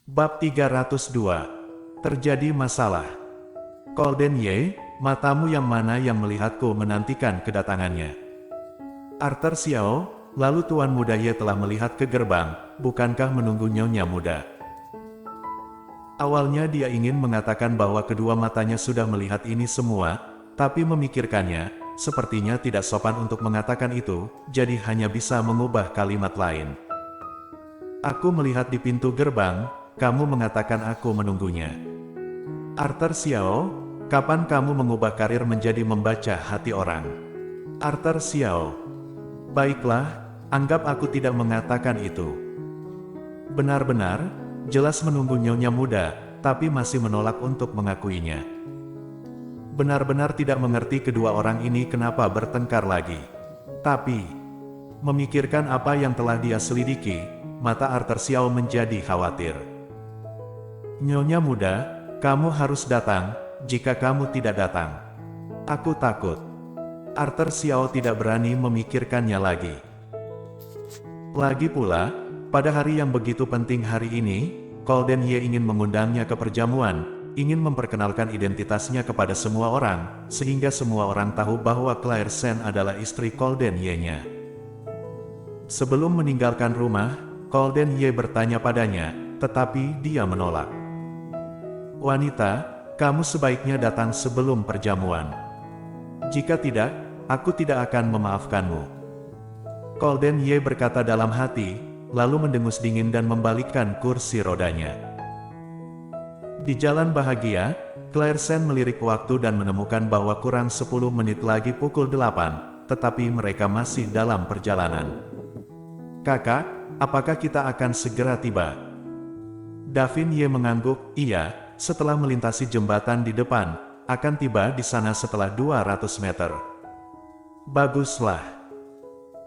Bab 302. Terjadi masalah. Golden Ye, matamu yang mana yang melihatku menantikan kedatangannya? Arthur Xiao, lalu Tuan Muda Ye telah melihat ke gerbang, bukankah menunggu Nyonya Muda? Awalnya dia ingin mengatakan bahwa kedua matanya sudah melihat ini semua, tapi memikirkannya, sepertinya tidak sopan untuk mengatakan itu, jadi hanya bisa mengubah kalimat lain. Aku melihat di pintu gerbang, kamu mengatakan aku menunggunya. Arthur Xiao, kapan kamu mengubah karir menjadi membaca hati orang? Arthur Xiao, baiklah, anggap aku tidak mengatakan itu. Benar-benar, jelas menunggu Nyonya Muda, tapi masih menolak untuk mengakuinya. Benar-benar tidak mengerti kedua orang ini kenapa bertengkar lagi. Tapi, memikirkan apa yang telah dia selidiki, mata Arthur Xiao menjadi khawatir. Nyonya Muda, kamu harus datang, jika kamu tidak datang, aku takut. Arthur Xiao tidak berani memikirkannya lagi. Lagi pula, pada hari yang begitu penting hari ini, Golden Ye ingin mengundangnya ke perjamuan, ingin memperkenalkan identitasnya kepada semua orang, sehingga semua orang tahu bahwa Claire Shen adalah istri Golden Ye-nya. Sebelum meninggalkan rumah, Golden Ye bertanya padanya, tetapi dia menolak. Wanita, kamu sebaiknya datang sebelum perjamuan. Jika tidak, aku tidak akan memaafkanmu. Golden Ye berkata dalam hati, lalu mendengus dingin dan membalikkan kursi rodanya. Di jalan bahagia, Claire Shen melirik waktu dan menemukan bahwa kurang 10 menit lagi pukul 8, tetapi mereka masih dalam perjalanan. Kakak, apakah kita akan segera tiba? Davin Ye mengangguk, iya. Setelah melintasi jembatan di depan, akan tiba di sana setelah 200 meter. Baguslah.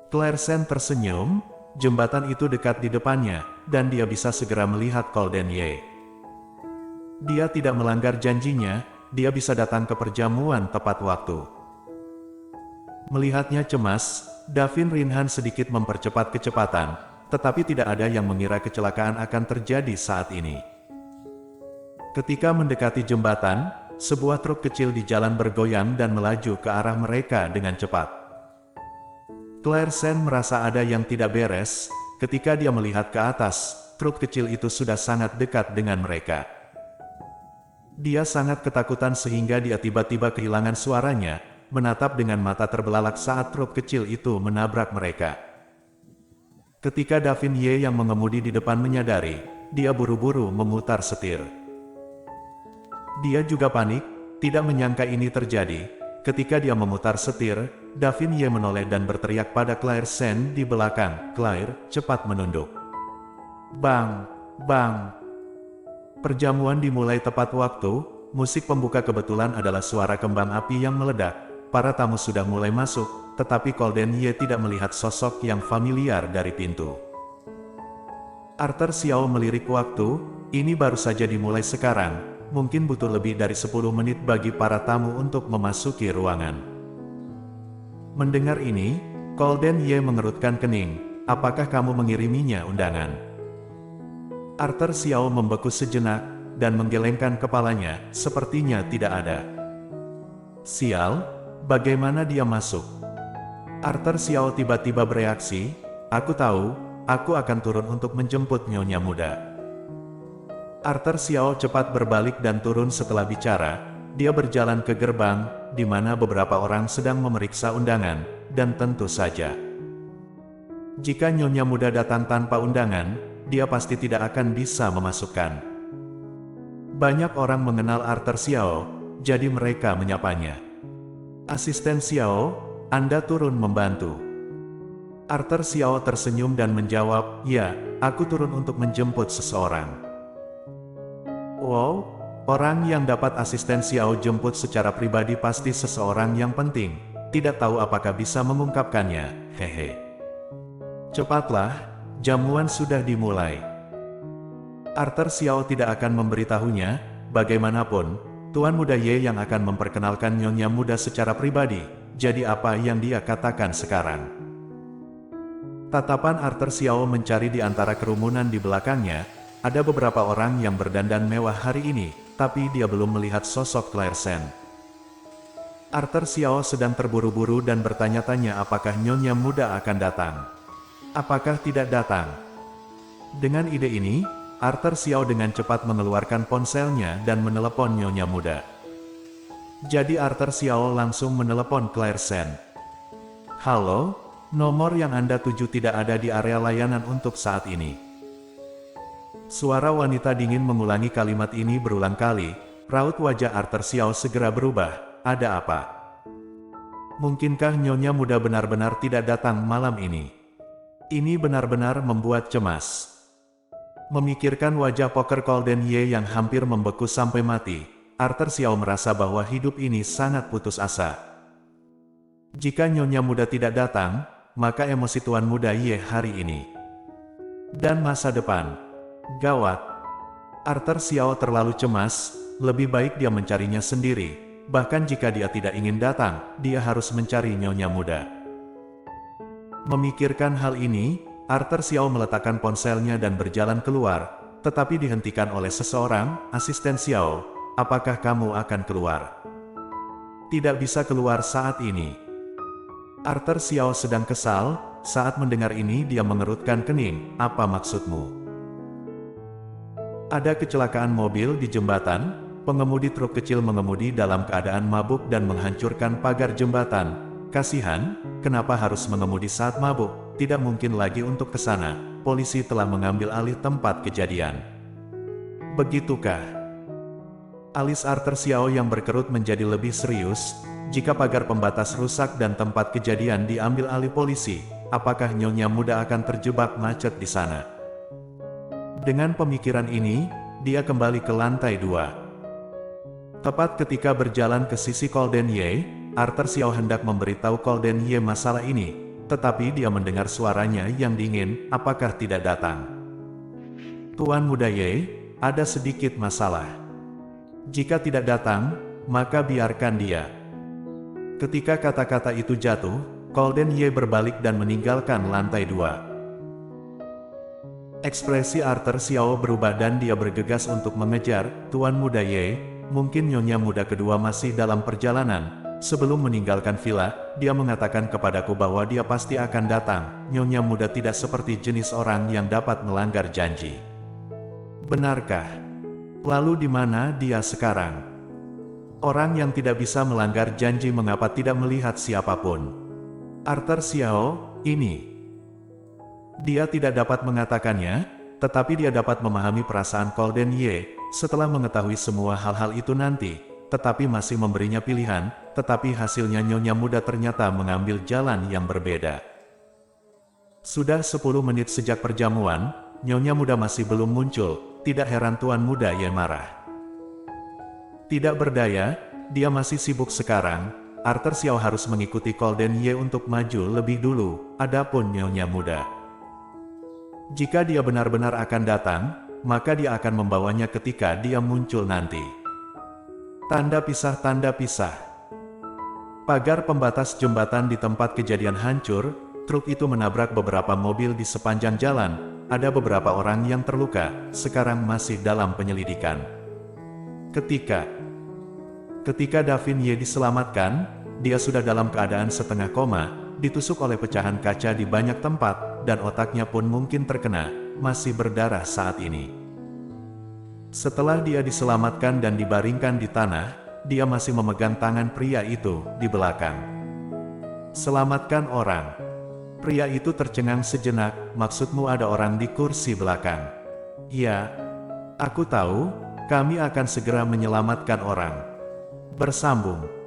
Claire Shen tersenyum, jembatan itu dekat di depannya, dan dia bisa segera melihat Golden Ye. Dia tidak melanggar janjinya, dia bisa datang ke perjamuan tepat waktu. Melihatnya cemas, Davin Rinhan sedikit mempercepat kecepatan, tetapi tidak ada yang mengira kecelakaan akan terjadi saat ini. Ketika mendekati jembatan, sebuah truk kecil di jalan bergoyang dan melaju ke arah mereka dengan cepat. Claire Shen merasa ada yang tidak beres, ketika dia melihat ke atas, truk kecil itu sudah sangat dekat dengan mereka. Dia sangat ketakutan sehingga dia tiba-tiba kehilangan suaranya, menatap dengan mata terbelalak saat truk kecil itu menabrak mereka. Ketika Davin Ye yang mengemudi di depan menyadari, dia buru-buru memutar setir. Dia juga panik, tidak menyangka ini terjadi. Ketika dia memutar setir, Davin Ye menoleh dan berteriak pada Claire Shen di belakang, "Claire, cepat menunduk." Bang! Bang! Perjamuan dimulai tepat waktu, musik pembuka kebetulan adalah suara kembang api yang meledak. Para tamu sudah mulai masuk, tetapi Golden Ye tidak melihat sosok yang familiar dari pintu. Arthur Xiao melirik waktu, ini baru saja dimulai sekarang. Mungkin butuh lebih dari 10 menit bagi para tamu untuk memasuki ruangan. Mendengar ini, Golden Ye mengerutkan kening, apakah kamu mengiriminya undangan? Arthur Xiao membeku sejenak, dan menggelengkan kepalanya, sepertinya tidak ada. Sial, bagaimana dia masuk? Arthur Xiao tiba-tiba bereaksi, aku tahu, aku akan turun untuk menjemput Nyonya Muda. Arthur Xiao cepat berbalik dan turun setelah bicara, dia berjalan ke gerbang, di mana beberapa orang sedang memeriksa undangan, dan tentu saja. Jika Nyonya Muda datang tanpa undangan, dia pasti tidak akan bisa memasukkan. Banyak orang mengenal Arthur Xiao, jadi mereka menyapanya. Asisten Xiao, Anda turun membantu. Arthur Xiao tersenyum dan menjawab, ya, aku turun untuk menjemput seseorang. Wow, orang yang dapat asisten Xiao jemput secara pribadi pasti seseorang yang penting. Tidak tahu apakah bisa mengungkapkannya, hehe. Cepatlah, jamuan sudah dimulai. Arthur Xiao tidak akan memberitahunya, bagaimanapun, Tuan Muda Ye yang akan memperkenalkan Nyonya Muda secara pribadi, jadi apa yang dia katakan sekarang. Tatapan Arthur Xiao mencari di antara kerumunan di belakangnya, ada beberapa orang yang berdandan mewah hari ini, tapi dia belum melihat sosok Claire Sen. Arthur Xiao sedang terburu-buru dan bertanya-tanya apakah nyonya muda akan datang. Apakah tidak datang? Dengan ide ini, Arthur Xiao dengan cepat mengeluarkan ponselnya dan menelepon nyonya muda. Jadi Arthur Xiao langsung menelepon Claire Sen. Halo, nomor yang Anda tuju tidak ada di area layanan untuk saat ini. Suara wanita dingin mengulangi kalimat ini berulang kali. Raut wajah Arthur Xiao segera berubah. Ada apa? Mungkinkah nyonya muda benar-benar tidak datang malam ini? Ini benar-benar membuat cemas. Memikirkan wajah poker Golden Ye yang hampir membeku sampai mati, Arthur Xiao merasa bahwa hidup ini sangat putus asa. Jika nyonya muda tidak datang, maka emosi tuan muda Ye hari ini dan masa depan gawat. Arthur Xiao terlalu cemas, lebih baik dia mencarinya sendiri. Bahkan jika dia tidak ingin datang, dia harus mencari nyonya muda. Memikirkan hal ini, Arthur Xiao meletakkan ponselnya dan berjalan keluar, tetapi dihentikan oleh seseorang. Asisten Xiao, apakah kamu akan keluar? Tidak bisa keluar saat ini. Arthur Xiao sedang kesal. Saat mendengar ini dia mengerutkan kening. Apa maksudmu? Ada kecelakaan mobil di jembatan, pengemudi truk kecil mengemudi dalam keadaan mabuk dan menghancurkan pagar jembatan. Kasihan, kenapa harus mengemudi saat mabuk? Tidak mungkin lagi untuk ke sana. Polisi telah mengambil alih tempat kejadian. Begitukah? Alis Arthur Xiao yang berkerut menjadi lebih serius. Jika pagar pembatas rusak dan tempat kejadian diambil alih polisi, apakah nyonya muda akan terjebak macet di sana? Dengan pemikiran ini, dia kembali ke lantai 2. Tepat ketika berjalan ke sisi Golden Ye, Arthur Xiao hendak memberitahu Golden Ye masalah ini, tetapi dia mendengar suaranya yang dingin. Apakah tidak datang? Tuan muda Ye, ada sedikit masalah. Jika tidak datang, maka biarkan dia. Ketika kata-kata itu jatuh, Golden Ye berbalik dan meninggalkan lantai 2. Ekspresi Arthur Xiao berubah dan dia bergegas untuk mengejar. Tuan muda Ye, mungkin nyonya muda kedua masih dalam perjalanan. Sebelum meninggalkan villa, dia mengatakan kepadaku bahwa dia pasti akan datang. Nyonya muda tidak seperti jenis orang yang dapat melanggar janji. Benarkah? Lalu di mana dia sekarang? Orang yang tidak bisa melanggar janji mengapa tidak melihat siapapun? Arthur Xiao, ini. Dia tidak dapat mengatakannya, tetapi dia dapat memahami perasaan Golden Ye. Setelah mengetahui semua hal-hal itu nanti, tetapi masih memberinya pilihan, tetapi hasilnya nyonya muda ternyata mengambil jalan yang berbeda. Sudah 10 menit sejak perjamuan, nyonya muda masih belum muncul. Tidak heran tuan muda Ye marah. Tidak berdaya, dia masih sibuk sekarang. Arthur Xiao harus mengikuti Golden Ye untuk maju lebih dulu. Adapun nyonya muda, jika dia benar-benar akan datang, maka dia akan membawanya ketika dia muncul nanti. Tanda pisah, tanda pisah. Pagar pembatas jembatan di tempat kejadian hancur. Truk itu menabrak beberapa mobil di sepanjang jalan. Ada beberapa orang yang terluka, sekarang masih dalam penyelidikan. Ketika Davin Ye diselamatkan, dia sudah dalam keadaan setengah koma, ditusuk oleh pecahan kaca di banyak tempat, dan otaknya pun mungkin terkena, masih berdarah saat ini. Setelah dia diselamatkan dan dibaringkan di tanah, dia masih memegang tangan pria itu di belakang. Selamatkan orang. Pria itu tercengang sejenak. Maksudmu ada orang di kursi belakang? Ya, aku tahu, kami akan segera menyelamatkan orang. Bersambung.